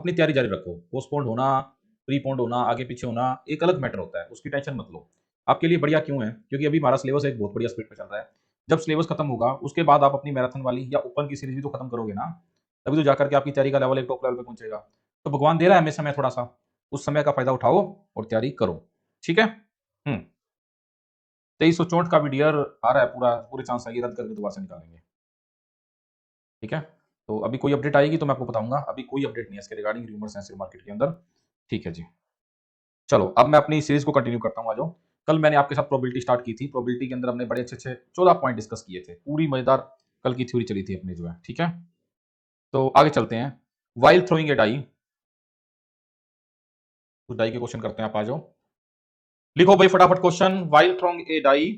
अपनी तैयारी जारी रखो। पोस्टपोन्ड होना, प्रीपोन्ड होना, आगे पीछे होना एक अलग मैटर होता है, उसकी टेंशन मत लो। आपके लिए बढ़िया क्यों है? क्योंकि अभी हमारा सिलेबस एक बहुत बढ़िया स्पीड पे चल रहा है। जब सिलेबस खत्म होगा उसके बाद आप अपनी मैराथन वाली या ओपन की सीरीज भी तो खत्म करोगे ना, तभी तो जाकर के आपकी तैयारी का लेवल एक टॉप लेवल पे पहुंचेगा। तो भगवान दे रहा है हमें समय थोड़ा सा, उस समय का फायदा उठाओ और तैयारी करो। ठीक है। 2364 का भी डियर आ रहा है, पूरा पूरे चांस है, ये रद्द करके दोबारा से निकालेंगे। ठीक है। तो अभी कोई अपडेट आएगी तो मैं आपको बताऊंगा, अभी कोई अपडेट नहीं है इसके रिगार्डिंग रूमर्स हैं शेयर मार्केट के अंदर। ठीक है जी। चलो अब मैं अपनी सीरीज को कंटिन्यू करता हूँ। आज कल मैंने आपके साथ प्रोबेबिलिटी स्टार्ट की थी। प्रोबेबिलिटी के अंदर हमने बड़े अच्छे अच्छे 14 पॉइंट डिस्कस किए थे, पूरी मजेदार कल की थ्योरी चली थी अपनी जो है। ठीक है। तो आगे चलते हैं। वाइल थ्रोइंग ए डाई, कुछ डाई के क्वेश्चन करते हैं, आप आ जाओ। लिखो भाई फटाफट question. While throwing a die,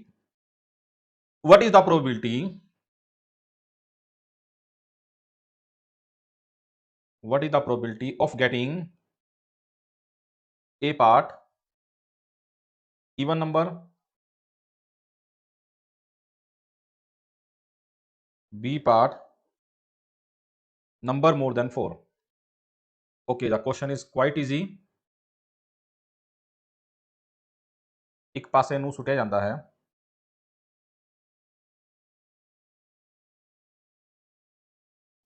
what is the probability, what is the probability of getting a part even number, b part number more than 4? Okay, the question is quite easy. एक पासे ਨੂੰ ਸੁੱਟਿਆ ਜਾਂਦਾ है,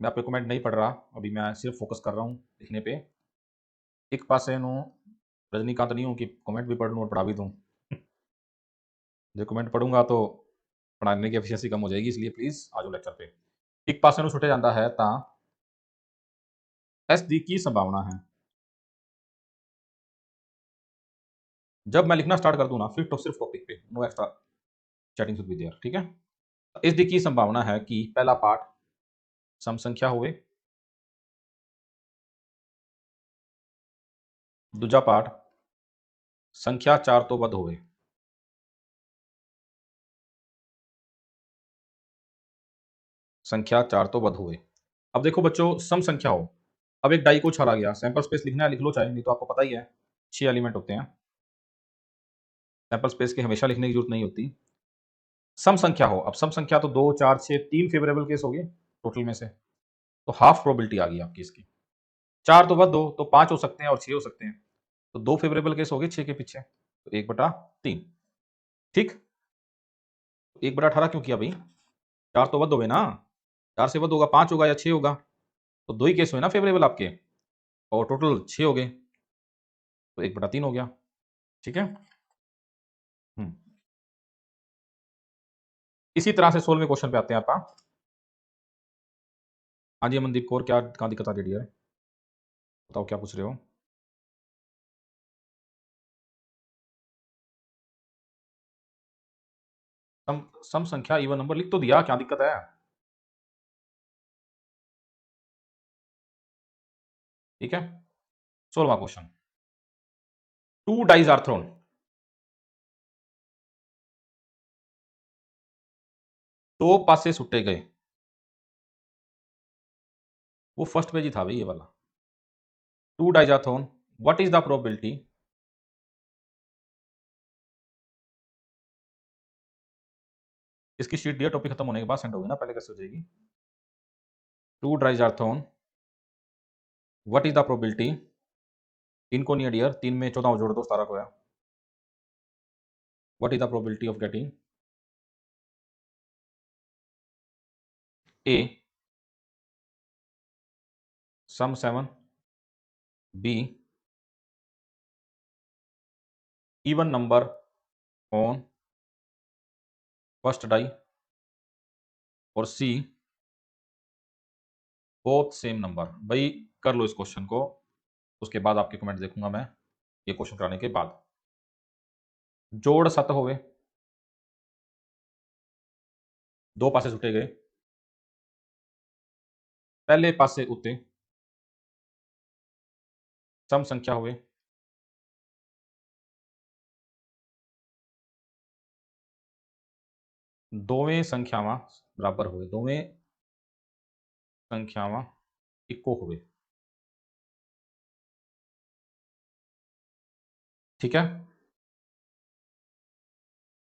मैं आपके कमेंट नहीं पढ़ रहा, अभी मैं सिर्फ फोकस कर रहा हूं लिखने पे। एक पासे ਨੂੰ रजनीकांत नहीं हूं कि कमेंट भी पढ़ लूं और पढ़ा भी दूं। जो कमेंट पढ़ूंगा तो पढ़ाने की एफिशिएंसी कम हो जाएगी, इसलिए प्लीज आ जाओ लेक्चर पे। एक पासे ਨੂੰ ਸੁੱਟਿਆ ਜਾਂਦਾ है ਤਾਂ एस दी की संभावना है। जब मैं लिखना स्टार्ट कर दूं ना, फिर तो सिर्फ टॉपिक पे, no extra chatting with there. ठीक है। इस दी की संभावना है कि पहला पार्ट सम संख्या होवे, दूजा पार्ट संख्या 4 तो ਵੱਧ ਹੋਵੇ। संख्या 4 तो ਵੱਧ होवे। अब देखो बच्चों, सम संख्या हो, अब एक डाई को छाड़ा गया, सैंपल स्पेस लिखना है लिख लो, चाहे नहीं तो आपको पता ही है 6 एलिमेंट होते हैं, सैंपल स्पेस के हमेशा लिखने की जरूरत नहीं होती। सम संख्या हो, अब सम संख्या तो 2 4 6 3 फेवरेबल केस हो गए टोटल में से, तो हाफ प्रोबेबिलिटी आ गई आपकी इसकी। 4 तो ਵੱਧ हो तो 5 हो सकते हैं और 6 हो सकते हैं, तो 2 फेवरेबल केस हो गए 6 के पीछे, तो 1/3। ठीक। 1/18 क्यों किया भाई? 4 तो ਵੱਧ होवे ना, 4 से ਵੱਧ होगा 5 होगा या 6 होगा, तो 2 ही केस हुए ना फेवरेबल आपके, और टोटल 6 हो गए, तो 1/3 हो गया। ठीक है। इसी तरह से 16वें क्वेश्चन पे आते हैं आप। हाँ जी अमनदीप कौर, क्या कहाँ दिक्कत आ रही है? बताओ क्या पूछ रहे हो? सम संख्या इवन नंबर लिख तो दिया, क्या दिक्कत है? ठीक है। 16वां क्वेश्चन, 2 डाइज आर थ्रोन, तो पासे सुट्टे गए। वो फर्स्ट पेज ही था भाई ये वाला। 2 dice are thrown, what is the probability, इसकी शीट दिया, टॉपिक खत्म होने के बाद सेंड होगी ना, पहले कैसे हो जाएगी? 2 dice are thrown, what is the probability, 3 को नहीं है डियर, 3 में 14 जोड़ दो, 17 को है। What is the probability of getting a sum 7, B even number on first die, और सी बोथ सेम नंबर। भाई कर लो इस क्वेश्चन को, उसके बाद आपके कमेंट देखूंगा मैं ये क्वेश्चन कराने के बाद। जोड़ 7 होवे, दो पासे सुटे गए, पहले पासे उत्ते सम संख्या होवे, दोवें संख्यावां बराबर होवे, दोवें संख्यावां इक्को होवे। ठीक है।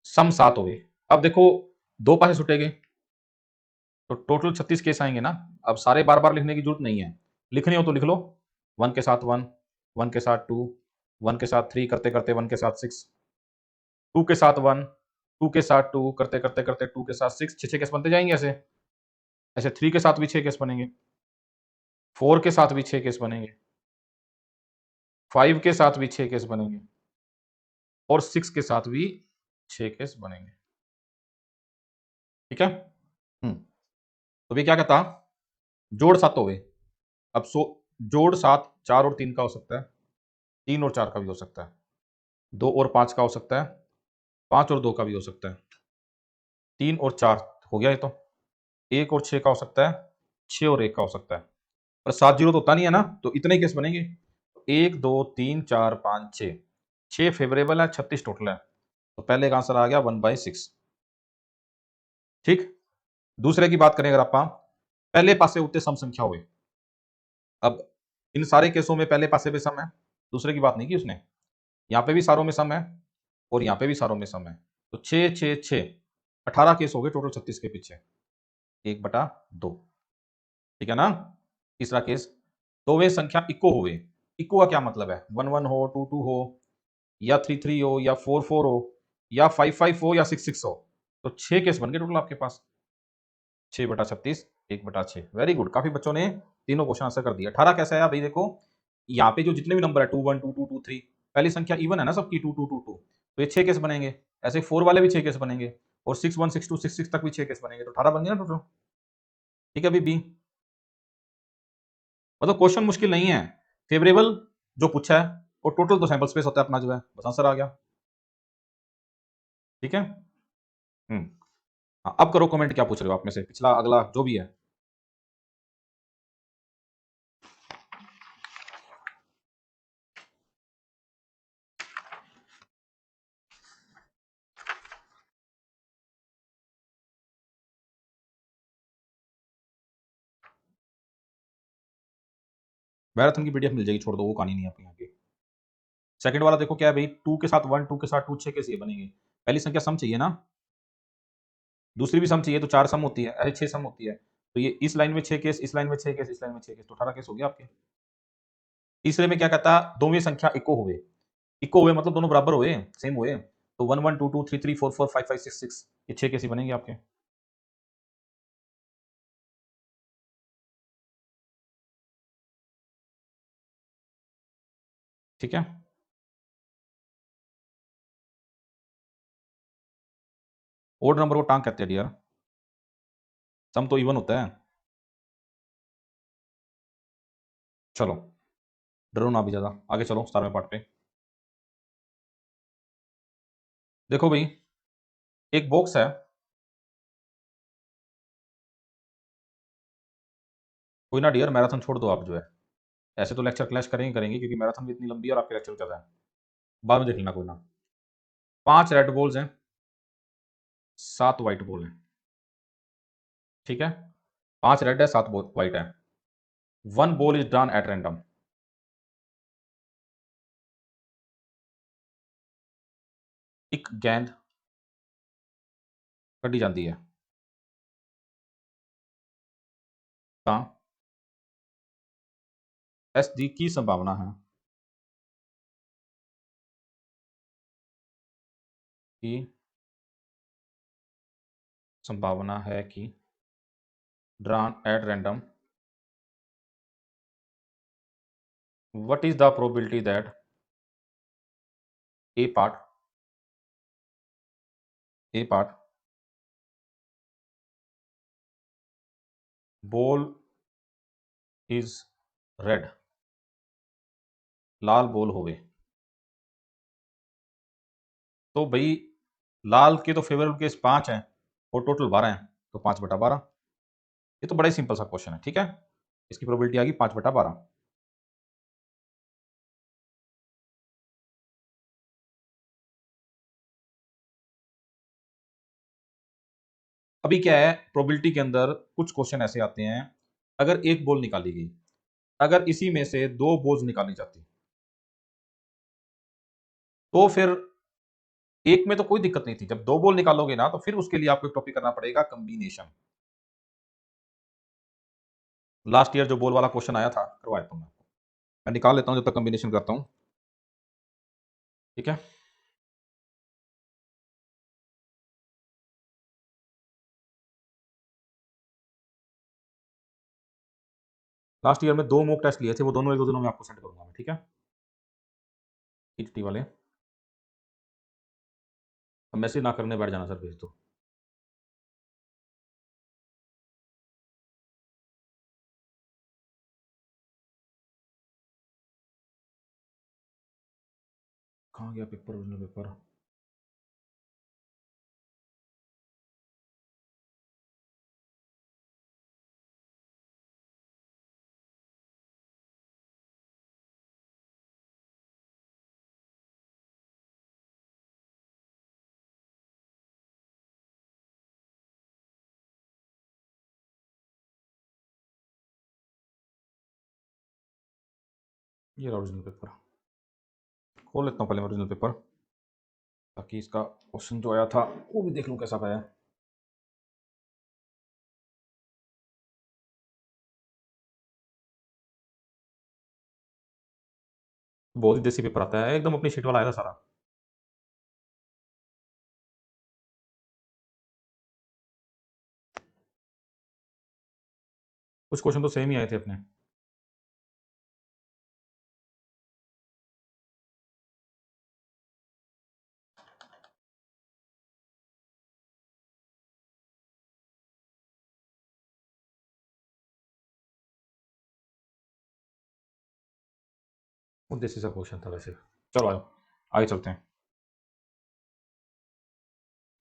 सम 7 होवे। अब देखो, दो पासे सुटे गए तो टोटल 36 केस आएंगे ना। अब सारे बार बार लिखने की जरूरत नहीं है, लिखने हो तो लिख लो, 1 के साथ 1, 1 के साथ 2, 1 के साथ 3 करते करते 1 के साथ 6, 2 के साथ 1, 2 के साथ 2 करते करते करते 2 के साथ 6, 6 केस बनते जाएंगे ऐसे। ऐसे 3 के साथ भी 6 केस बनेंगे, 4 के साथ भी 6 केस बनेंगे, 5 के साथ भी 6 केस बनेंगे और 6 के साथ भी 6 केस बनेंगे। ठीक है? तो ये क्या कहता, जोड़ 7 हो गए। अब जोड़ 7 4 और 3 का हो सकता है, 3 और 4 का भी हो सकता है, 2 और 5 का हो सकता है, 5 और 2 का भी हो सकता है, 3 और 4 हो गया ये तो, 1 और 6 का हो सकता है, 6 और 1 का हो सकता है। पर 7 जीरो तो होता नहीं है ना, तो इतने ही केस बनेंगे। 1 2 3 4 5 6, 6 फेवरेबल है, 36 टोटल है। तो पहले का आंसर आ गया 1/6। ठीक, दूसरे की बात करें अगर आप, पहले पासे उतने सम संख्या हुए। अब इन सारे केसों में पहले पासे पे सम है, दूसरे की बात नहीं की उसने। यहाँ पे भी सारों में सम है और यहाँ पे भी सारों में सम है। तो 6 6 6 18 केस हो गए टोटल 36 के पीछे, 1/2। ठीक है ना। तीसरा केस, तो वे संख्या इको हुए। इको का क्या मतलब है, 1 1 हो, 2 2 हो, या 3 3 हो, या 4 4 हो, या 5 5 हो, या 6 6 हो। तो 6 केस बन गए टोटल आपके पास, 6/36, 1/6। वेरी गुड, काफी बच्चों ने तीनों क्वेश्चन आंसर कर दिया। 18 कैसा है भाई, देखो यहाँ पे जो जितने भी नंबर है 2 1 2 2 2 3, पहली संख्या इवन है ना सबकी, 2 2 2 2, तो ये 6 केस बनेंगे। ऐसे 4 वाले भी 6 केस बनेंगे, और 6 1 6 2 6 6 तक भी 6 केस बनेंगे, तो 18 बन गए ना टोटल। ठीक है, अभी बी, मतलब क्वेश्चन मुश्किल नहीं है, फेवरेबल जो पूछा है, और टोटल तो सैंपल स्पेस होता है अपना जो है, बस आंसर आ गया। ठीक है। हाँ, अब करो कमेंट, क्या पूछ रहे हो आप में से, पिछला अगला जो भी है। मैराथन की पीडीएफ मिल जाएगी, छोड़ दो, वो कहानी नहीं है अपनी यहाँ की। सेकंड वाला देखो क्या है भाई, 2 के साथ 1, 2 के साथ 2, 6 कैसे बनेंगे। पहली संख्या सम चाहिए ना, दूसरी भी सम चाहिए, तो 4 सम होती है, अरे 6 सम होती है। तो ये इस लाइन में 6 केस, इस लाइन में 6 केस, इस लाइन में 6 केस, तो 18 केस हो गया आपके। तीसरे में क्या कहता, दोनों संख्या इको हुए। इको हुए मतलब दोनों बराबर हुए, सेम हुए, तो 1 1 2 2 3 3 4 4 5 5 6 6, ये 6 केस ही बनेंगे आपके। ठीक है, ओड नंबर को टांग कहते हैं डियर, सम तो इवन होता है। चलो डरो ना भी ज्यादा, आगे चलो 17वें पार्ट पे। देखो भाई, एक बॉक्स है, कोई ना डियर, मैराथन छोड़ दो आप जो है, ऐसे तो लेक्चर क्लैश करेंगे करेंगे, क्योंकि मैराथन भी इतनी लंबी है और आपके लेक्चर कर रहा है, बाद में देख लेना कोई ना। 5 रेड बॉल्स हैं, 7 व्हाइट बॉल हैं। ठीक है, 5 रेड है, 7 व्हाइट है। 1 ball is drawn at random. एक गेंद कटी जाती है, ਤਾਂ ਇਸ ਦੀ ਕੀ ਸੰਭਾਵਨਾ है कि संभावना है कि drawn at random, what is the probability that A part A part ball is red, Lal ball होवे। तो भाई लाल के तो फेवरेबल केस 5 हैं और टोटल 12 हैं, तो 5/12। ये तो बड़ा ही सिंपल सा क्वेश्चन है। ठीक है, इसकी प्रोबेबिलिटी आ गई 5/12। अभी क्या है, प्रोबेबिलिटी के अंदर कुछ क्वेश्चन ऐसे आते हैं, अगर एक बॉल निकाली गई, अगर इसी में से 2 बॉल्स निकाली जाती, तो फिर एक में तो कोई दिक्कत नहीं थी, जब 2 बॉल निकालोगे ना, तो फिर उसके लिए आपको एक टॉपिक करना पड़ेगा, कॉम्बिनेशन। लास्ट ईयर जो बॉल वाला क्वेश्चन आया था, करवाया तुमने। मैं निकाल लेता हूँ जब तक कॉम्बिनेशन करता हूँ, ठीक है। लास्ट ईयर में 2 मॉक टेस्ट लिए थे, वो दोनों 1-2 दिनों में आपको सेंड करूँगा मैं, ठीक है। ईटीटी वाले अब मैसेज ना करने बैठ जाना, सर भेज दो। कहाँ गया पेपर, ओरिजिनल पेपर? ये रहा ओरिजिनल पेपर, खोल लेता हूँ पहले मैं ओरिजिनल पेपर, ताकि इसका क्वेश्चन जो आया था वो भी देख लूँ कैसा आया है। बहुत ही देसी पेपर आता है, एकदम अपनी शीट वाला आया था सारा। कुछ क्वेश्चन तो सेम ही आए थे अपने। वो देसी सा क्वेश्चन था वैसे। चलो आओ आगे चलते हैं।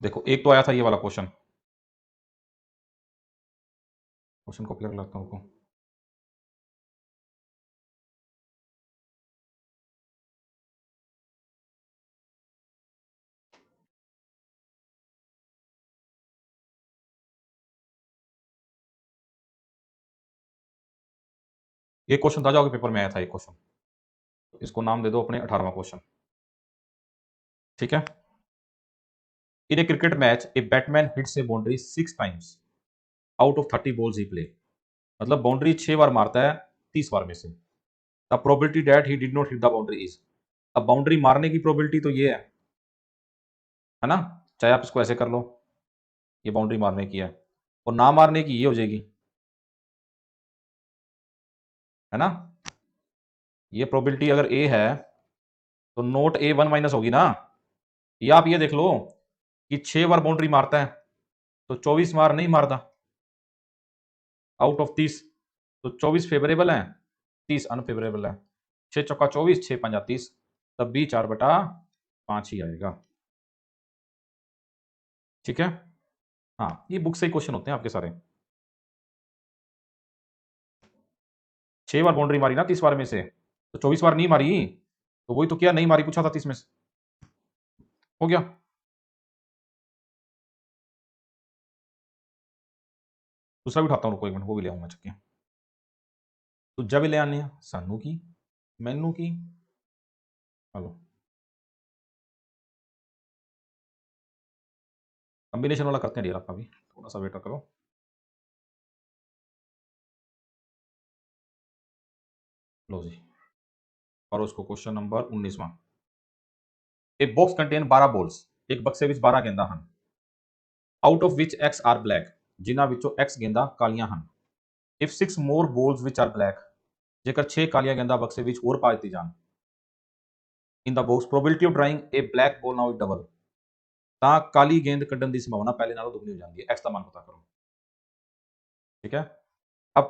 देखो एक तो आया था ये वाला क्वेश्चन, क्वेश्चन कॉपी कर लेता हूँ रुको। ये क्वेश्चन था जो पेपर में आया था, एक क्वेश्चन, इसको नाम दे दो अपने 18वां क्वेश्चन, ठीक है। In a cricket match a batsman hits a boundary 6 times out of 30 balls he play. मतलब बाउंड्री 6 बार मारता है 30 बार में से। The probability that he did not hit the boundary is. अब बाउंड्री मारने की प्रोबेबिलिटी तो ये है ना, चाहे आप इसको ऐसे कर लो, ये बाउंड्री मारने की है, और ना मारने की ये हो जाएगी, है ना। ये प्रोबेबिलिटी अगर ए है तो नोट ए 1 माइनस होगी ना। या आप ये देख लो कि 6 बार बाउंड्री मारता है तो 24 बार नहीं मारता आउट ऑफ 30, तो 24 फेवरेबल है, 30 अनफेवरेबल है। 6 चौका 24, 6 पंजा 30, तब बी 4/5 ही आएगा, ठीक है। हाँ ये बुक से ही क्वेश्चन होते हैं आपके सारे। 6 बार बाउंड्री मारी ना 30 बार में से, तो 24 बार नहीं मारी, तो वही तो क्या नहीं मारी पूछा था 30 में से, हो गया। दूसरा भी उठाता हूँ रुको एक मिनट, वो भी ले आऊंगा चक्के। तो जब ले आने सानू की मैनू की, हेलो, कॉम्बिनेशन वाला करते हैं डियर आपका भी, थोड़ा सा वेट करो। लो जी, और उसको क्वेश्चन नंबर 19वां। ए बॉक्स कंटेन 12 बॉल्स, एक बक्से ਵਿੱਚ 12 गेंदा ਹਨ, out of which x are black, जिन्हां ਵਿੱਚੋਂ x गेंदा ਕਾਲੀਆਂ ਹਨ। If 6 more balls which are black, जेकर 6 ਕਾਲੀਆਂ गेंदा बक्से ਵਿੱਚ ਹੋਰ ਪਾ ਦਿੱਤੀ ਜਾਣ, in the box probability of drawing A black ball now is double, ਤਾਂ ਕਾਲੀ गेंद ਕੱਢਣ ਦੀ ਸੰਭਾਵਨਾ ਪਹਿਲੇ ਨਾਲੋਂ ਦੁੱਗਣੀ ਹੋ ਜਾਂਦੀ है। x ਦਾ मान पता करो, ठीक है। अब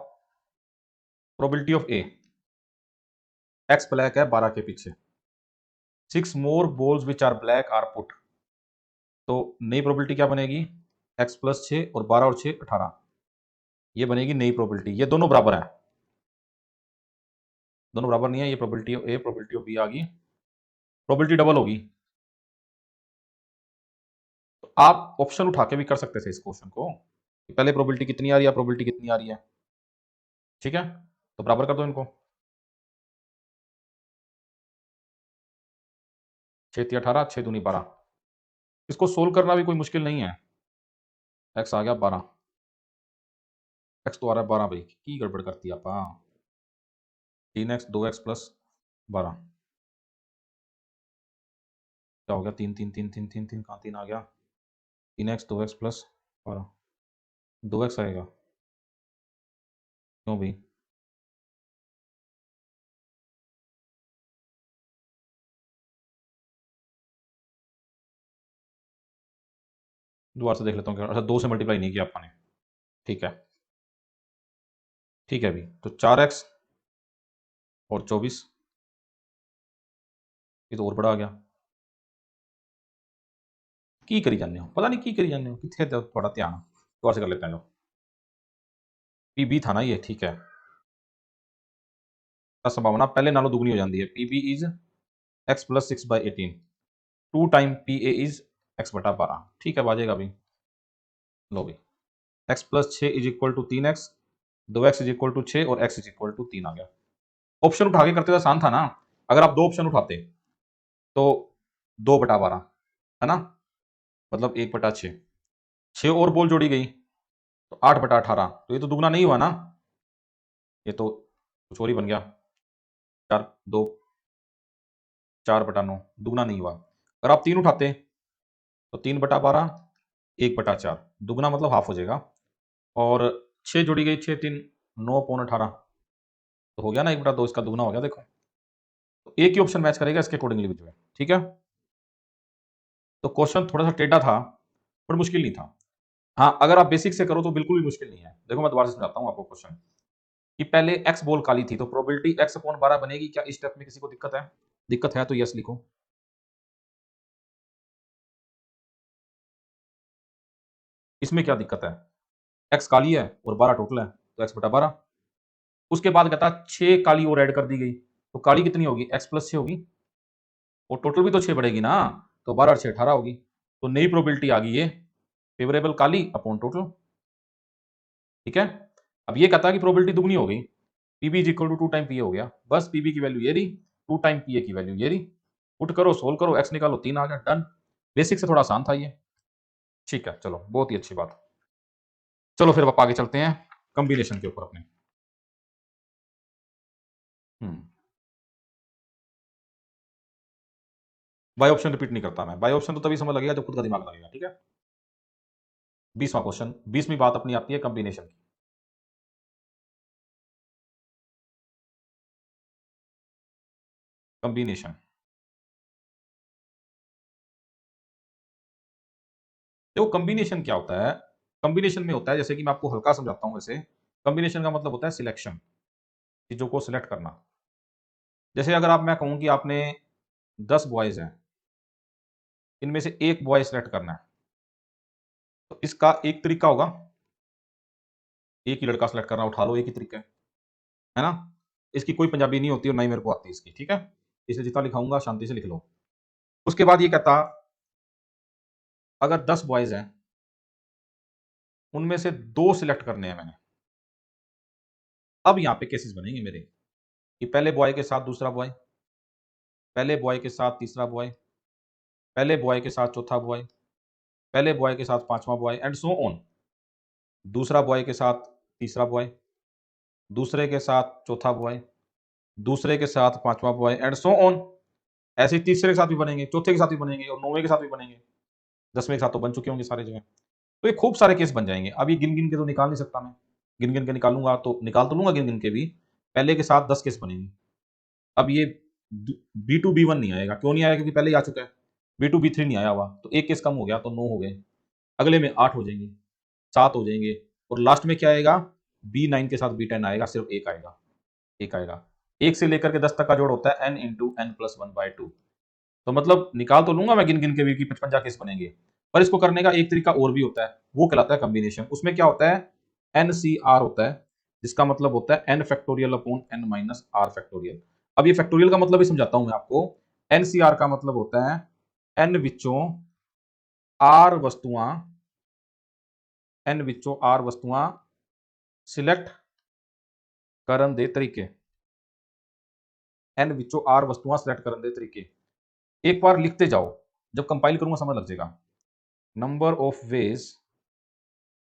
probability of A, x black है 12 के पीछे, 6 more balls which are black are put, तो नई प्रोबेबिलिटी क्या बनेगी, x प्लस 6 और 12 और 6 18, ये बनेगी नई प्रोबेबिलिटी। ये दोनों बराबर है, दोनों बराबर नहीं है, ये probability of A probability of B आ गई, प्रोबेबिलिटी डबल होगी। तो आप ऑप्शन उठा के भी कर सकते थे इस क्वेश्चन को, पहले प्रोबेबिलिटी कितनी आ रही है, प्रोबेबिलिटी कितनी आ रही है, ठीक है। तो बराबर कर दो इनको, 6 18, 6 दूनी 12। इसको सोल्व करना भी कोई मुश्किल नहीं है। एक्स आ गया 12, एक्स तो आ रहा है 12 भाई, की गड़बड़ करती है आपा। 3x 2x प्लस 12 क्या हो गया? 3 कहाँ 3 आ गया? 3x 2x प्लस 12 2x आएगा क्यों भाई? दोबारा से देख लेता हूँ क्या। अच्छा 2 से मल्टीप्लाई नहीं किया आपने, ठीक है ठीक है। अभी तो 4x और 24, ये तो और बड़ा आ गया। की करी जाने हो, पता नहीं की करी जाने हो, कितने थोड़ा ध्यान दोबारा से कर लेते हैं। जो पी बी था ना ये, ठीक है। संभावना पहले नालों दुगनी हो जाती है। P B is X plus 6/18, 2 time P A is X बटा 12, ठीक है बाजेगा अभी। लो भाई X plus 6 is equal to 3x, 2x is equal to 6 और x इज इक्वल टू 3 आ गया। ऑप्शन उठा के करते हुए आसान था ना। अगर आप 2 ऑप्शन उठाते तो 2/12 है ना, मतलब 1/6, 6 और बोल जोड़ी गई तो 8/18, तो ये तो दुगना नहीं हुआ ना, ये तो कुछ और ही बन गया। 4/9 दुगना नहीं हुआ। अगर आप 3 उठाते तो 3/12, 1/4 दुगना मतलब हाफ हो जाएगा। और 6 जोड़ी गई, 6 3 9/18, तो हो गया ना 1/2, इसका दुगना हो गया। देखो तो एक ही ऑप्शन मैच करेगा इसके अकॉर्डिंगली जो है, ठीक है। तो क्वेश्चन थोड़ा सा टेढ़ा था पर मुश्किल नहीं था। हाँ अगर आप बेसिक से करो तो बिल्कुल भी मुश्किल नहीं है। देखो मैं दोबारा से समझाता हूँ आपको क्वेश्चन कि पहले एक्स बॉल काली थी तो प्रोबेबिलिटी x/12 बनेगी क्या? इस स्टेप में किसी को दिक्कत है? दिक्कत है तो यस लिखो। इसमें क्या दिक्कत है? एक्स काली है और 12 टोटल है तो x/12। उसके बाद कहता 6 काली और ऐड कर दी गई तो काली कितनी होगी? x प्लस 6 होगी और टोटल भी तो 6 बढ़ेगी ना, तो 12 और 6 18 होगी। तो नई प्रोबेबिलिटी आ गई ये, फेवरेबल काली अपॉन टोटल, ठीक है। अब ये कहता है कि प्रोबेबिलिटी दुगनी हो गई, PB is equal to 2 time PA हो गया। बस पीबी की वैल्यू ये रही, 2 टाइम पीए की वैल्यू ये रही। पुट करो, सोल्व करो, एक्स निकालो, 3 आ गया, डन। बेसिक से थोड़ा आसान था ये, ठीक है। चलो बहुत ही अच्छी बात। चलो फिर आप आगे चलते हैं कॉम्बिनेशन के ऊपर अपने। बाय ऑप्शन रिपीट नहीं करता मैं। बाय ऑप्शन तो तभी समझ लगेगा जब खुद का दिमाग लगेगा, ठीक है। 20वां क्वेश्चन, 20वीं बात अपनी आती है कॉम्बिनेशन की। कॉम्बिनेशन, देखो कॉम्बिनेशन क्या होता है? कॉम्बिनेशन में होता है, जैसे कि मैं आपको हल्का समझाता हूं वैसे, कॉम्बिनेशन का मतलब होता है सिलेक्शन, चीजों को सिलेक्ट करना। जैसे अगर आप मैं कहूं कि आपने 10 बॉयज हैं, इनमें से एक बॉय सिलेक्ट करना है, तो इसका एक तरीका होगा, एक ही लड़का सिलेक्ट करना, उठा लो, एक ही तरीका है ना। इसकी कोई पंजाबी नहीं होती और ना ही मेरे को आती इसकी, ठीक है। इसलिए जितना लिखाऊंगा शांति से लिख लो। उसके बाद ये कहता अगर 10 बॉयज हैं, उनमें से 2 सिलेक्ट करने हैं मैंने। अब यहां पे केसेस बनेंगे मेरे कि पहले बॉय के साथ दूसरा बॉय, पहले बॉय के साथ तीसरा बॉय, पहले बॉय के साथ चौथा बॉय, पहले बॉय के साथ पांचवा बॉय एंड सो ऑन। दूसरा बॉय के साथ तीसरा बॉय, दूसरे के साथ चौथा बॉय, दूसरे के साथ पांचवा बॉय एंड सो ऑन। ऐसे ही तीसरे के साथ भी बनेंगे, चौथे के साथ भी बनेंगे और 9वें के साथ भी बनेंगे। 10वें के साथ तो बन चुके होंगे सारे जो है। तो ये खूब सारे केस बन जाएंगे। अब ये गिन गिन के तो निकाल नहीं सकता मैं, गिन गिन के निकालूंगा तो निकाल तो लूंगा गिन गिन के भी। पहले के साथ 10 केस बनेंगे। अब ये B2 B1 नहीं आएगा, क्यों नहीं आएगा? क्योंकि पहले ही आ चुका है। B2 B3 नहीं आया हुआ, तो एक केस कम हो गया तो 9 हो गए। अगले में 8 हो जाएंगे, 7 हो जाएंगे और लास्ट में क्या आएगा? B9 के साथ B10 आएगा, सिर्फ एक आएगा, एक आएगा। एक से लेकर के 10 तक का जोड़ होता है n इंटू एन प्लस 1/2। तो मतलब निकाल तो लूंगा मैं गिन गिन के भी कि 55 केस बनेंगे, पर इसको करने का एक तरीका और भी होता है, वो कहलाता है कॉम्बिनेशन। उसमें क्या होता है? NCR होता है, जिसका मतलब होता है n factorial upon n minus r factorial. अब ये फैक्टोरियल का मतलब भी समझाता हूं मैं आपको। NCR का मतलब होता है n विचों r वस्तुआं, n विचों r वस्तुआं सिलेक्ट करन दे तरीके, n विचों r वस्तुआं सिलेक्ट करन दे तरीके। एक बार लिखते जाओ, जब कंपाइल करूंगा समझ लग जाएगा। Number of ways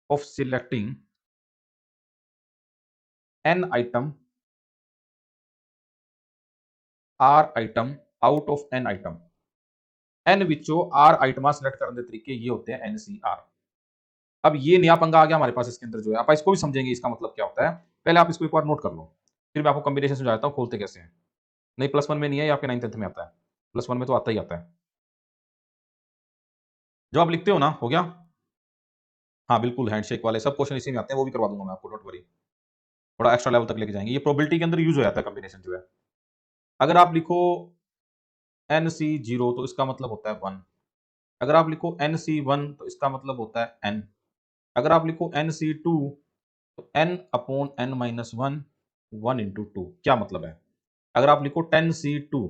of selecting n item R item out of N item, N विचों आर आइटम सिलेक्ट करने के तरीके ये होते हैं एनसीआर। अब ये नया पंगा आ गया हमारे पास, इसके अंदर जो है आप इसको भी समझेंगे इसका मतलब क्या होता है। पहले आप इसको एक बार नोट कर लो, फिर मैं आपको कॉम्बिनेशन समझाता हूँ खोलते कैसे हैं। नहीं प्लस वन में नहीं है, ये आपके 9th में आता है, प्लस वन में तो आता ही आता है। जो आप लिखते हो ना, हो गया। हाँ बिल्कुल, हैंडशेक वाले सब क्वेश्चन इसी में आते हैं, वो भी करवा दूंगा मैं आपको, डोंट वरी। थोड़ा एक्स्ट्रा लेवल तक लेके जाएंगे, ये प्रोबेबिलिटी के अंदर यूज हो जाता है कॉम्बिनेशन जो है। अगर आप लिखो NC0 तो इसका मतलब होता है 1। अगर आप लिखो NC1 तो इसका मतलब होता है n। अगर आप लिखो NC2 तो n/n-1, 1/2। क्या मतलब है? अगर आप लिखो 10C2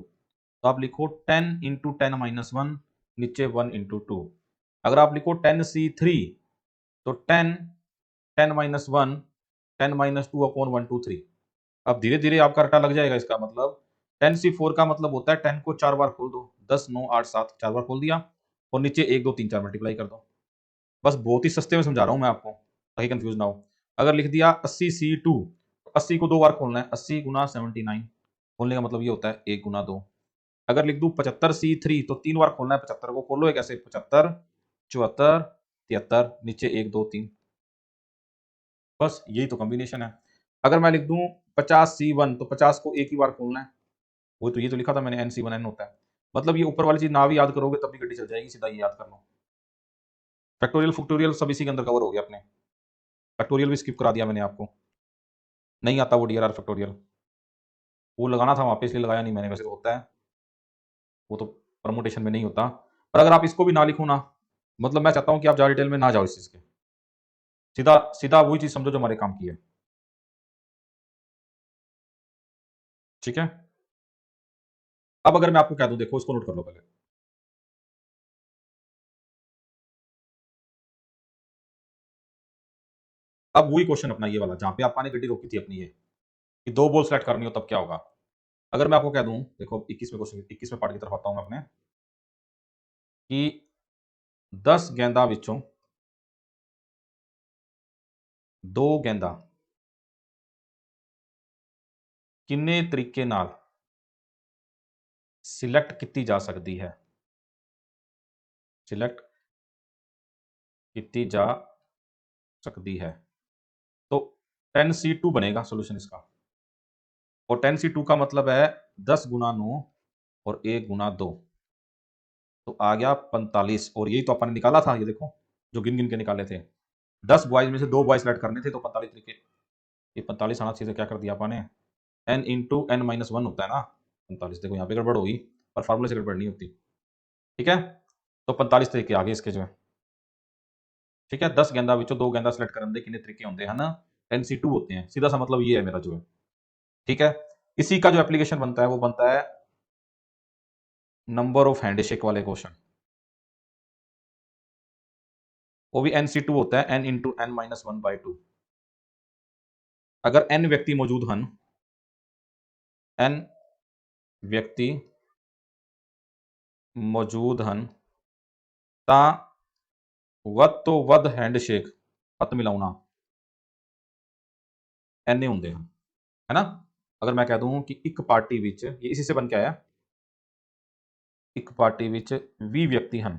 तो आप लिखो 10 × 10-1, नीचे 1/2। अगर आप लिखो 10C3 तो 10 10-1 10-2/123। अब धीरे धीरे आपका रटा लग जाएगा। इसका मतलब 10C4 का मतलब होता है 10 को 4 बार खोल दो, 10 9 8 7 4 बार खोल दिया, और नीचे 1 2 3 4 मल्टीप्लाई कर दो। बस बहुत ही सस्ते में समझा रहा हूं मैं आपको, ताकि कंफ्यूज ना हो। अगर लिख दिया 80C2 तो 80 को 2 बार खोलना है, 80 × 79। खोलने का मतलब ये होता है 1 × 2। अगर लिख दूं 75C3 तो 3 बार खोलना है, 75 को खोलो एक ऐसे, 75 74 73, नीचे 1 2 3। बस यही तो कॉम्बिनेशन है। अगर मैं लिख दूं 50C1 तो 50 को एक ही बार खोलना है, वो तो ये तो लिखा था मैंने NC1 n होता है। मतलब ये ऊपर वाली चीज ना भी याद करोगे तब भी गड्डी चल जाएगी, सीधा ये याद कर लो। फैक्टोरियल फैक्टोरियल सब इसी के अंदर कवर हो गया अपने। फैक्टोरियल भी स्किप करा दिया मैंने आपको, नहीं आता वो DRR फैक्टोरियल, वो लगाना था वहां पे इसलिए लगाया नहीं मैंने, वैसे तो होता है वो तो, परमुटेशन में नहीं होता। पर अगर आप इसको भी ना लिखो ना, मतलब मैं चाहता हूं कि आप ज्यादा डिटेल में ना जाओ इस चीज के, सीधा सीधा वही चीज समझो जो हमारे काम की है। ठीक है, अब अगर मैं आपको कह दूं, देखो इसको नोट कर लो पहले। अब वही क्वेश्चन अपना ये वाला जहां पे आपने गड्डी रोकी थी अपनी, ये कि 2 बॉल सेलेक्ट करनी हो तब क्या होगा। अगर मैं आपको कह दूं, देखो 21वें क्वेश्चन 21वें पार्ट की तरफ आता हूं मैं अपने, कि 10 गेंदा विचों 2 गेंदा किन्ने तरीके नाल सिलेक्ट की जा सकती है, सिलेक्ट की जा सकती है। तो 10C2 बनेगा सोल्यूशन इसका, और 10C2 का मतलब है 10 × 9 और 1 × 2, तो आ गया 45। और यही तो अपन ने निकाला था, ये देखो जो गिन गिन के निकाले थे। 10 बॉयज में से 2 बॉयज सेलेक्ट करने थे, तो 45 तरीके। ये 45 आना चाहिए, क्या कर दिया अपन ने, n × n-1 होता है ना 45। देखो यहाँ पे गड़बड़ होगी, पर फार्मूले से गड़बड़ नहीं होती। ठीक है, तो 45 तरीके आगे इसके जो है। ठीक है, 10 गेंदा विचों 2 गेंदा सेलेक्ट करने कितने तरीके होते हैं ना, NC2 होते हैं। सीधा सा मतलब ये है मेरा जो है। ठीक है, इसी का जो एप्लीकेशन बनता है वो बनता है नंबर ऑफ हैंडशेक वाले क्वेश्चन, वो भी NC2 होता है, n × n-1/2। अगर n व्यक्ति मौजूद हन, n व्यक्ति मौजूद हन ता वध तो वध हैंडशेक हथ मिलाउना एने होंगे हैं, है ना। अगर मैं कह दूं कि एक पार्टी विच, ये इसी से बन के आया, एक पार्टी विच 20 व्यक्ति हन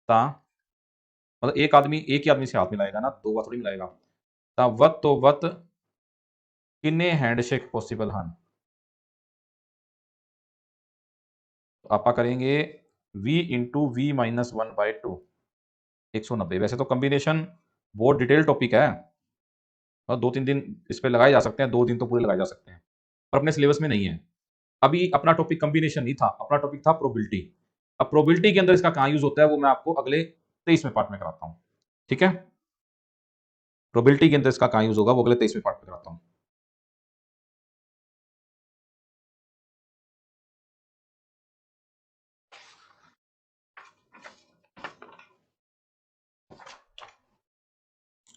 ता, मतलब एक आदमी एक ही आदमी से हाथ मिलाएगा ना, 2 बार थोड़ी मिलाएगा। ता वध तो वध किन्ने हैंडशेक पॉसिबल हन, तो आपा करेंगे v × v-1/2, 190। वैसे तो कॉम्बिनेशन बहुत डिटेल टॉपिक है, और 2-3 दिन इस पे लगाए जा सकते हैं, 2 दिन तो पूरे लगाए जा सकते हैं, पर अपने सिलेबस में नहीं है। अभी अपना टॉपिक कॉम्बिनेशन नहीं था, अपना टॉपिक था प्रोबेबिलिटी। अब प्रोबेबिलिटी के अंदर इसका कहाँ यूज होता है वो मैं आपको अगले 23वें पार्ट में कराता हूँ। ठीक है, प्रोबेबिलिटी के अंदर इसका कहाँ यूज होगा वो अगले 23वें पार्ट में कराता हूँ।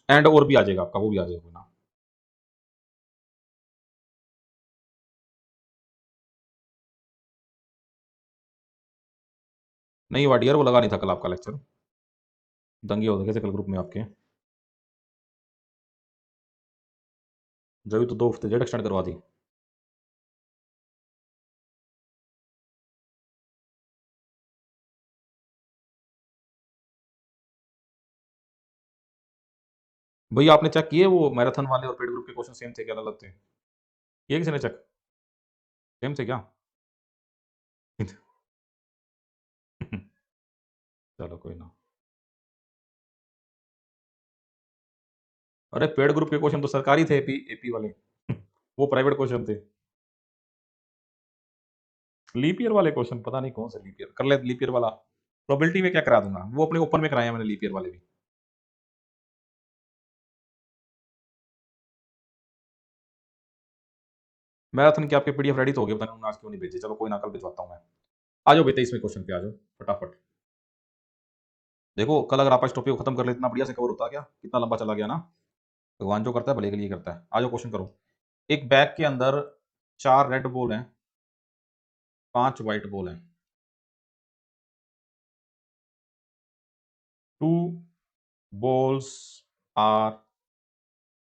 एंड और भी आ जाएगा आपका, वो भी आ जाएगा ना। नहीं हुआ डियर, वो लगा नहीं था कल आपका लेक्चर, दंगे हो गए थे कल ग्रुप में आपके, जब तो 2 हफ्ते डेट एक्सटेंड करवा दी। भैया आपने चेक किए वो मैराथन वाले और पेड ग्रुप के क्वेश्चन सेम थे क्या गलत थे? किए किसी ने चेक? सेम थे क्या? चलो कोई ना। अरे पेड ग्रुप के क्वेश्चन तो सरकारी थे, एपी एपी वाले। वो प्राइवेट क्वेश्चन थे। लीप ईयर वाले क्वेश्चन पता नहीं कौन सा लीप ईयर कर ले, लीप ईयर वाला प्रोबेबिलिटी में क्या करा दूंगा, वो अपने ओपन में कराया मैंने लीप ईयर वाले भी। मैराथन की आपके पीडीएफ रेडी तो हो गए, पता नहीं आज क्यों नहीं भेजे, चलो कोई ना, कल भिजवाता हूँ मैं। आ जाओ बेटे इसमें क्वेश्चन पे आ जाओ फटाफट। देखो कल अगर आप इस टॉपिक को खत्म कर ले इतना बढ़िया से कवर होता, क्या कितना लंबा चला गया ना। भगवान जो करता है भले के लिए करता है। आ जाओ क्वेश्चन करो। एक बैग के अंदर 4 रेड बॉल हैं, 5 व्हाइट बॉल हैं। 2 balls are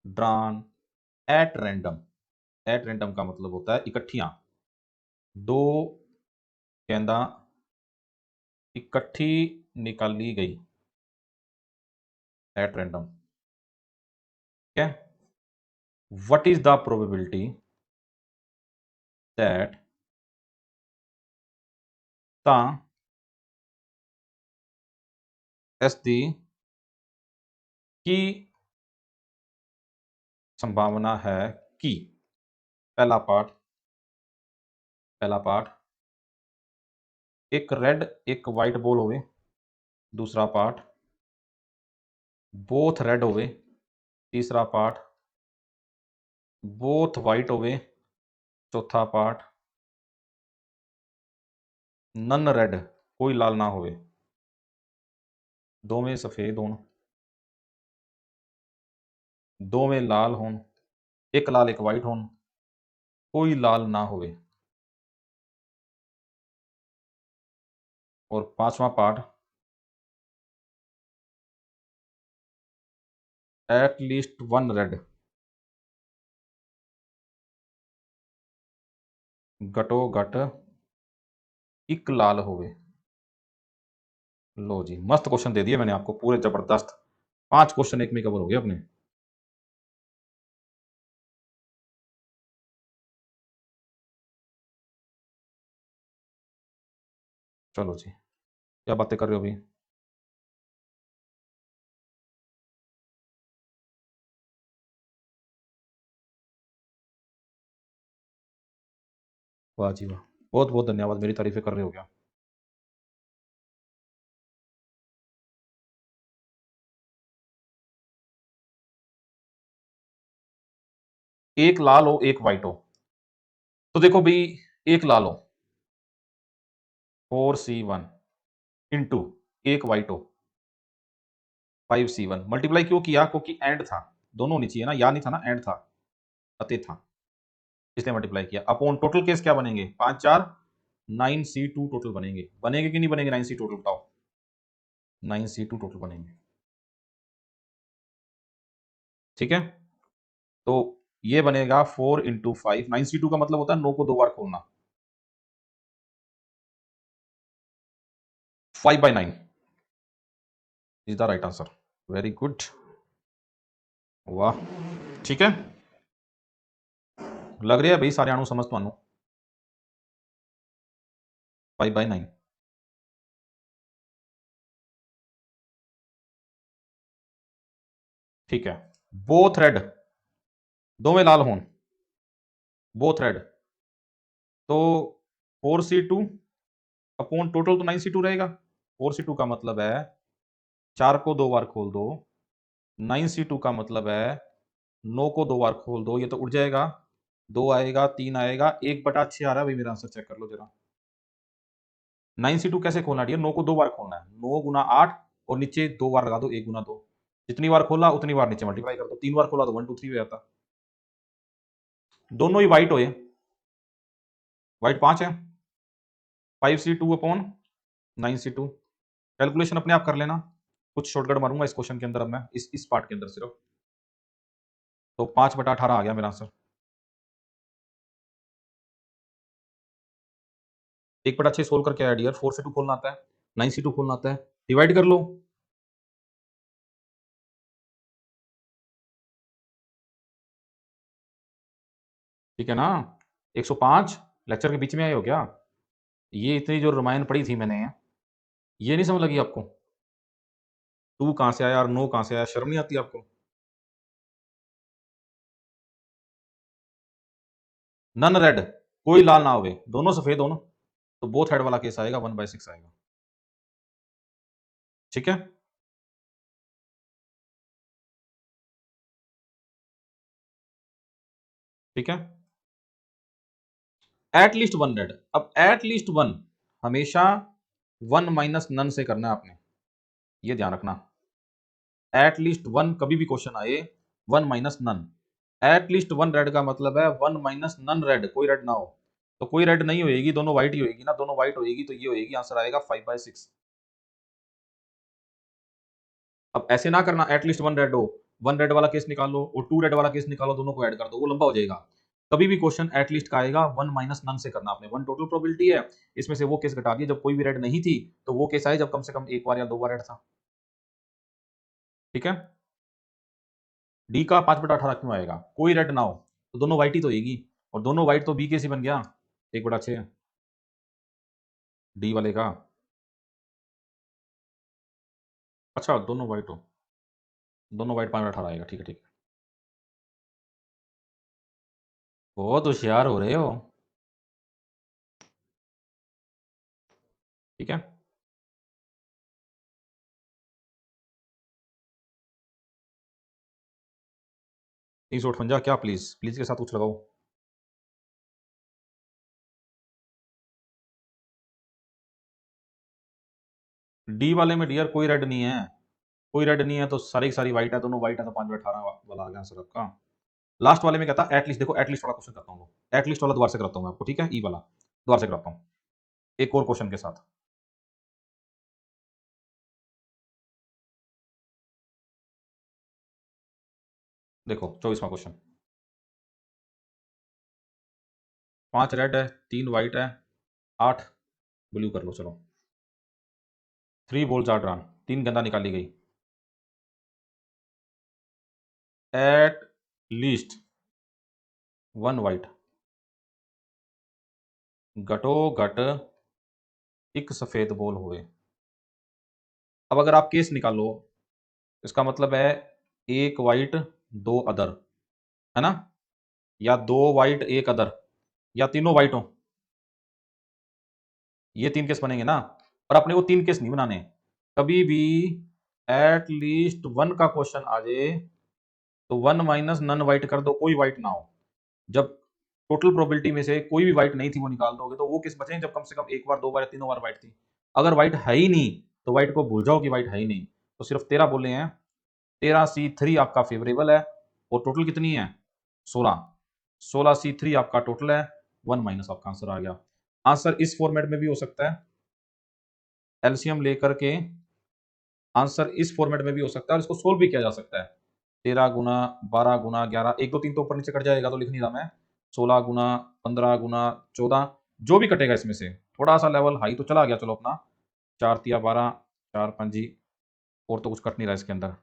drawn at random। At random का मतलब होता है इकट्ठियां। 2 गेंदा इकट्ठी निकाली गई एट रैंडम। क्या? What is the probability that the एस दी की संभावना है कि। पहला पार्ट एक रेड एक वाइट बॉल होवे। दूसरा पार्ट बोथ रेड होवे। तीसरा पार्ट बोथ वाइट होवे। चौथा पार्ट नन रेड, कोई लाल ना होवे। दो में सफेद होन, दो में लाल होन, एक लाल एक वाइट होन, कोई लाल ना होवे। और पांचवा पार्ट एट लीस्ट 1 रेड, घटो घट एक लाल होवे। लो जी, मस्त क्वेश्चन दे दिए मैंने आपको पूरे जबरदस्त। 5 क्वेश्चन एक में कवर हो गए अपने। चलो जी, क्या बातें कर रहे हो अभी? वाह जी वाह, बहुत बहुत धन्यवाद, मेरी तारीफें कर रहे हो क्या? एक लाल हो एक वाइट हो, तो देखो भाई, एक लाल हो 4C1 इंटू एक वाइट हो 5C1, मल्टीप्लाई क्यों किया? क्योंकि एंड था, दोनों नहीं चाहिए ना, या नहीं था ना, एंड था, अतः था, इसलिए मल्टीप्लाई किया। अपॉन टोटल केस क्या बनेंगे? 5 4 9C2 टोटल बनेंगे। बनेंगे कि नहीं बनेंगे 9C टोटल? बताओ। 9C2 टोटल बनेंगे। ठीक है, तो ये बनेगा 4 इंटू 5। 9C2 का मतलब होता है 9 को 2 बार खोलना। 5/9 is the right answer. Very good, वाह। ठीक है, लग रहा है भाई सारे आनू समझ तो 5/9। ठीक है, बोथ रेड, दो में लाल होन, बोथ रेड, तो 4C2 अपॉन टोटल तो 9C2 रहेगा। 4C2 का मतलब है 4 को 2 बार खोल दो, 9C2 का मतलब है 9 को 2 बार खोल दो, ये तो उड़ जाएगा, 2 आएगा, 3 आएगा, 1/6 आ रहा है भाई। मेरा आंसर चेक कर लो जरा। 9C2 कैसे खोलना है? 9 को 2 बार खोलना है, 9 गुना 8 और नीचे 2 बार लगा दो, 1 गुना 2, जितनी बार खोला उतनी बार नीचे मल्टीप्लाई कर दो। 3 बार खोला तो 1 2 3 हो जाता। दोनों ही वाइट हो, ये वाइट 5 है, 5C2 अपॉन 9C2। कैलकुलेशन अपने आप कर लेना, कुछ शॉर्टकट मारूंगा इस क्वेश्चन के अंदर अब मैं, इस पार्ट के अंदर सिर्फ। तो 5/18 आ गया मेरा आंसर। 1/6 सोल्व करके आया डियर। 4C2 खोलना आता है, 9C2 खोलना आता है, डिवाइड कर लो। ठीक है ना? 105 लेक्चर के बीच में आए हो क्या? ये इतनी जो रामायण पढ़ी थी मैंने, ये नहीं समझ लगी आपको? 2 कहाँ से आया और 9 कहाँ से आया? शर्म नहीं आती आपको? नन रेड, कोई लाल ना होवे, दोनों सफेद हो ना, तो बोथ हेड वाला केस आएगा, 1/6 आएगा। ठीक है? ठीक है? Eight least 1 red. अब एट लीस्ट 1 हमेशा 1 माइनस नन से करना है आपने, ये ध्यान रखना। एट लीस्ट 1 कभी भी क्वेश्चन आए 1 minus none. At least 1 red का मतलब है 1 माइनस नन रेड, कोई रेड ना हो। तो कोई रेड नहीं होएगी, दोनों व्हाइट ही होएगी ना, दोनों व्हाइट होएगी तो ये होएगी, आंसर आएगा 5/6। अब ऐसे ना करना एटलीस्ट 1 रेड हो, 1 रेड वाला केस निकालो और 2 रेड वाला केस निकालो, दोनों को ऐड कर दो, वो लंबा हो जाएगा। कभी भी क्वेश्चन एटलीस्ट का आएगा 1 माइनस नन से करना आपने। 1 टोटल प्रोबेबिलिटी है, इसमें से वो केस घटा दिए जब कोई भी रेड नहीं थी, तो वो केस आए जब कम से कम एक बार या 2 बार रेड था। ठीक है? डी का 5/18 क्यों आएगा? कोई रेड ना हो तो दोनों व्हाइट ही तो होगी, और दोनों व्हाइट तो बी केस ही बन गया, 1/6 डी वाले का। अच्छा, दोनों व्हाइट हो, दोनों व्हाइट 5/18 आएगा। ठीक है, ठीक है। बहुत होशियार हो रहे हो। ठीक है? 358 क्या? प्लीज प्लीज के साथ कुछ लगाओ। डी वाले में डियर कोई रेड नहीं है, कोई रेड नहीं है तो सारी की सारी व्हाइट है, दोनों व्हाइट है, तो 5/18 वाला आ गया आंसर आपका। लास्ट वाले में क्या था? एटलीस्ट। देखो एटलीस्ट वाला क्वेश्चन करता हूँ, एटलीस्ट वाला दोबारा से कराता हूँ मैं आपको। ठीक है? ई वाला दोबारा से कराता हूँ एक और क्वेश्चन के साथ। देखो 24वां क्वेश्चन। 5 रेड है, 3 व्हाइट है, 8 ब्लू कर लो चलो। 3 बॉल्स आर ड्रॉन, 3 गेंदा निकाली गई। एट लीस्ट 1 व्हाइट, घटो घट एक सफेद बॉल हुए। अब अगर आप केस निकालो, इसका मतलब है एक व्हाइट 2 अदर, है ना? या 2 व्हाइट 1 अदर, या तीनों व्हाइट हो, ये 3 केस बनेंगे ना। और अपने को 3 केस नहीं बनाने। कभी भी एट लीस्ट 1 का क्वेश्चन आ जाए तो 1 माइनस नन व्हाइट कर दो, कोई व्हाइट ना हो। जब टोटल प्रोबेबिलिटी में से कोई भी व्हाइट नहीं थी वो निकाल दोगे, तो वो केस बचे जब कम से कम एक बार, 2 बार या तीनों बार व्हाइट थी। अगर व्हाइट है ही नहीं तो व्हाइट को भूल जाओ कि व्हाइट है ही नहीं। तो सिर्फ 13 बोले हैं, 13C3 आपका फेवरेबल है। और टोटल कितनी है? 16। 16C3 आपका टोटल है, 1 माइनस आपका आंसर आ गया। आंसर इस फॉर्मेट में भी हो सकता है, एलसीएम लेकर के आंसर इस फॉर्मेट में भी हो सकता है, और इसको सोल्व भी किया जा सकता है। 13 गुना 12 गुना 11, 1 2 3 तो ऊपर नीचे कट जाएगा तो लिख नहीं रहा मैं। 16 गुना 15 गुना 14, जो भी कटेगा इसमें से थोड़ा सा लेवल हाई तो चला गया, चलो अपना 4 तिया 12, 4 5 और तो कुछ कट नहीं रहा इसके अंदर।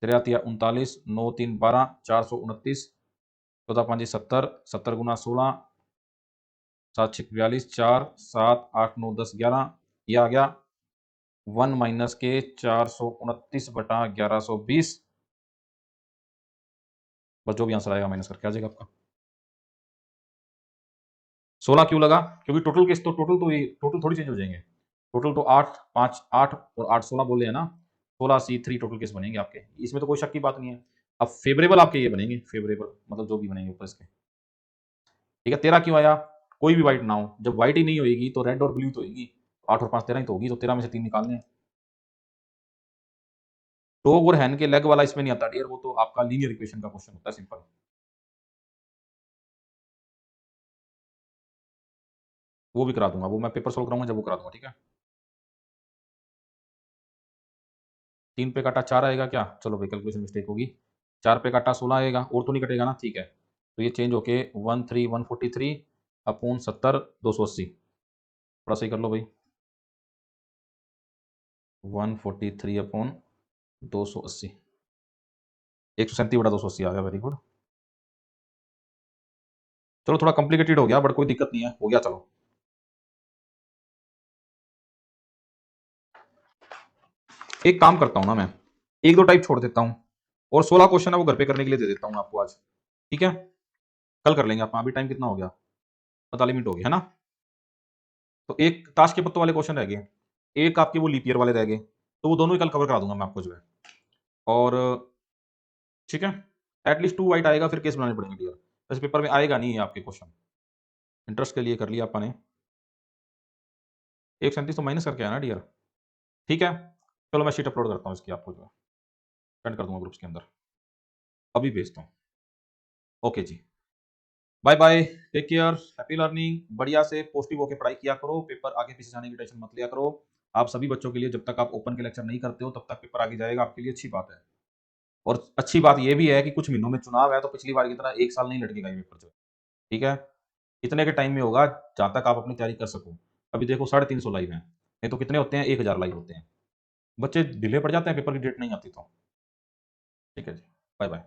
13 तिया 39, 9 3 12, 429, 14 5 70, 70 गुना 16, 7 6 42, 4 7 8 9 10 11, ये आ गया 1 माइनस के 429/1120। बस जो भी आंसर आएगा माइनस करके आ जाएगा आपका। 16 क्यों लगा? क्योंकि टोटल केस तो टोटल थोड़ी चेंज हो जाएंगे। टोटल तो 8 5 8 और 8 16 बोले हैं ना। 16C3 टोटल केस बनेंगे आपके, इसमें तो कोई शक की बात नहीं है। अब फेवरेबल आपके ये बनेंगे, फेवरेबल मतलब जो भी बनेंगे ऊपर इसके। ठीक है? 13 क्यों आया? कोई भी व्हाइट ना हो, जब व्हाइट ही नहीं होगी तो रेड और ब्लू तो होगी, 8 और 5 13 ही तो होगी, तो 13 में से 3 निकालने हैं। डॉग और हैन के लेग वाला इसमें नहीं आता डियर, वो तो आपका लीनियर इक्वेशन का क्वेश्चन होता है, सिंपल। वो भी करा दूंगा, वो मैं पेपर सोल्व कराऊंगा जब वो करा दूंगा। ठीक है? 3 पे काटा 4 आएगा क्या? चलो भाई कैलकुलेशन मिस्टेक होगी। 4 पे काटा 16 आएगा, और तो नहीं कटेगा ना? ठीक है, तो ये चेंज होके 143 अपॉन 70 280। थोड़ा सही कर लो भाई, 143 अपॉन 280, 137/280 आ गया। Very good. चलो थोड़ा कॉम्प्लिकेटेड हो गया बट कोई दिक्कत नहीं है, हो गया। चलो एक काम करता हूँ ना मैं, एक दो टाइप छोड़ देता हूँ और 16 क्वेश्चन है वो घर पे करने के लिए दे देता हूँ आपको आज। ठीक है, कल कर लेंगे आप। अभी टाइम कितना हो गया, 45 मिनट हो गया है ना। तो एक ताश के पत्तों वाले क्वेश्चन रह गए, एक आपके वो लीप ईयर वाले रह गए, तो वो दोनों ही कल कवर करा दूंगा मैं आपको जो है। और ठीक है, एटलीस्ट 2 वाइट आएगा, फिर केस बनाने पड़ेंगे डियर। वैसे पेपर में आएगा नहीं है आपके क्वेश्चन, इंटरेस्ट के लिए कर लिया आपने। 137 तो माइनस करके आया ना डियर। ठीक है, चलो मैं शीट अपलोड करता हूँ इसकी, आपको जो है सेंड कर दूंगा ग्रुप्स के अंदर, अभी भेजता हूँ। ओके जी, bye bye, take care, happy learning. बढ़िया से पॉजिटिव होकर पढ़ाई किया करो, पेपर आगे पीछे जाने की टेंशन मत लिया करो। आप सभी बच्चों के लिए, जब तक आप ओपन के लेक्चर नहीं करते हो तब तक पेपर आगे जाएगा, आपके लिए अच्छी बात है। और अच्छी बात यह भी है कि कुछ महीनों में चुनाव है, तो पिछली बार की तरह एक साल नहीं लटकेगा ये पेपर जो है। ठीक है, इतने के टाइम में होगा जहां तक आप अपनी तैयारी कर सको। अभी देखो 350 लाइव हैं, नहीं तो कितने होते हैं, 1000 लाइव होते हैं। बच्चे डिले पड़ जाते हैं, पेपर की डेट नहीं आती तो। ठीक है जी, बाय बाय।